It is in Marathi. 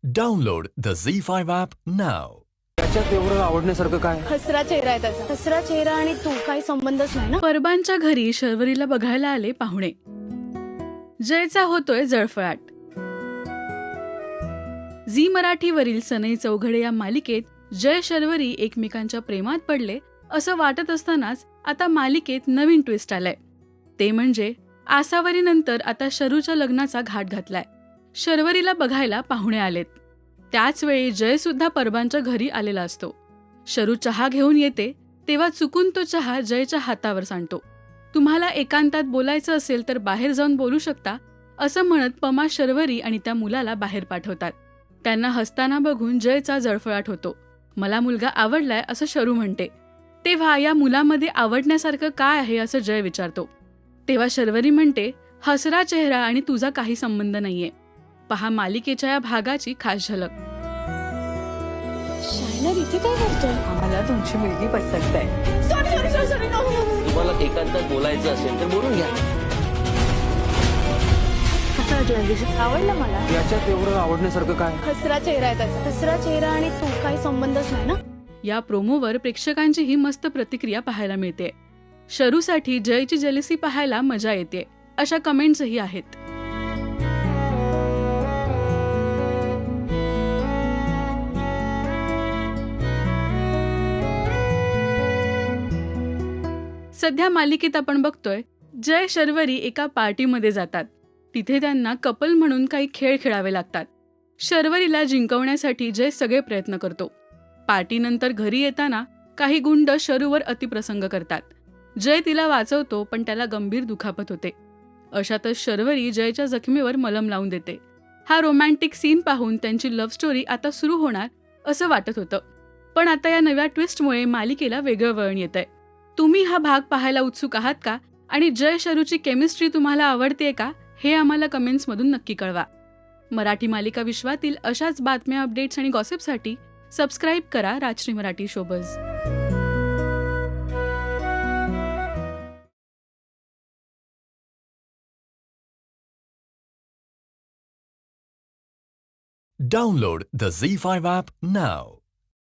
Download the Z5 app now. त्याच्यात एवढं आवडण्यासारखं काय? हसरा चेहरा आहे त्याचा. हसरा चेहरा आणि तू काही संबंधच नाही ना. परबांच्या घरी शर्वरीला बघायला आले पाहुणे. जयचा होतोय जळफळाट. झी मराठीवरील सनई चौघडे या मालिकेत जय शर्वरी एकमेकांच्या प्रेमात पडले असं वाटत असतानाच आता मालिकेत नवीन ट्विस्ट आलाय. ते म्हणजे आसावरीनंतर आता शरूच्या लग्नाचा घाट घातलाय. शर्वरीला बघायला पाहुणे आलेत. त्याच वेळी जय सुद्धा परबांच्या घरी आलेला असतो. शरू चहा घेऊन येते तेव्हा चुकून तो चहा जयच्या हातावर सांडतो. तुम्हाला एकांतात बोलायचं असेल तर बाहेर जाऊन बोलू शकता असं म्हणत पमा शर्वरी आणि त्या मुलाला बाहेर पाठवतात. त्यांना हसताना बघून जयचा जळफळाट होतो. मला मुलगा आवडलाय असं शरू म्हणते. तेव्हा या मुलामध्ये आवडण्यासारखं काय आहे असं जय विचारतो. तेव्हा शर्वरी म्हणते, हसरा चेहरा आणि तुझा काही संबंध नाहीये. पहा मालिकेच्या या भागाची खास झलक. शायनर इथे काय करतोय? आम्हाला तुमची मुलगी पसंत आहे. Sorry no. तुम्हाला एकांतात बोलायचं असेल तर बोलून घ्या. कसं वाटलं? आवडलं मला. याच्यात एवढं आवडण्यासारखं काय? हसरा चेहरा आहे त्याचा. हसरा चेहरा आणि तू काही संबंधच नाही ना. या प्रोमोवर प्रेक्षकांचीही मस्त प्रतिक्रिया पाहायला मिळते. शरूसाठी जयची जेलसी पाहायला मजा येते अशा कमेंट्सही आहेत. सध्या मालिकेत आपण बघतोय जय शर्वरी एका पार्टीमध्ये जातात. तिथे त्यांना कपल म्हणून काही खेळ खेळावे लागतात. शर्वरीला जिंकवण्यासाठी जय सगळे प्रयत्न करतो. पार्टीनंतर घरी येताना काही गुंड शरूवर अतिप्रसंग करतात. जय तिला वाचवतो पण त्याला गंभीर दुखापत होते. अशातच शर्वरी जयच्या जखमेवर मलम लावून देते. हा रोमॅन्टिक सीन पाहून त्यांची लव्ह स्टोरी आता सुरू होणार असं वाटत होतं. पण आता या नव्या ट्विस्टमुळे मालिकेला वेगळं वळण येतंय. तुम्ही हा भाग पाहायला उत्सुक आहात का? आणि जय शरूची केमिस्ट्री तुम्हाला आवडतेय का? हे आम्हाला कमेंट्समधून नक्की कळवा. मराठी मालिका विश्वातील अशाच बातम्या, अपडेट्स आणि गॉसिपसाठी सबस्क्राईब करा Rajshri Marathi showbiz. Download the Z5 app now.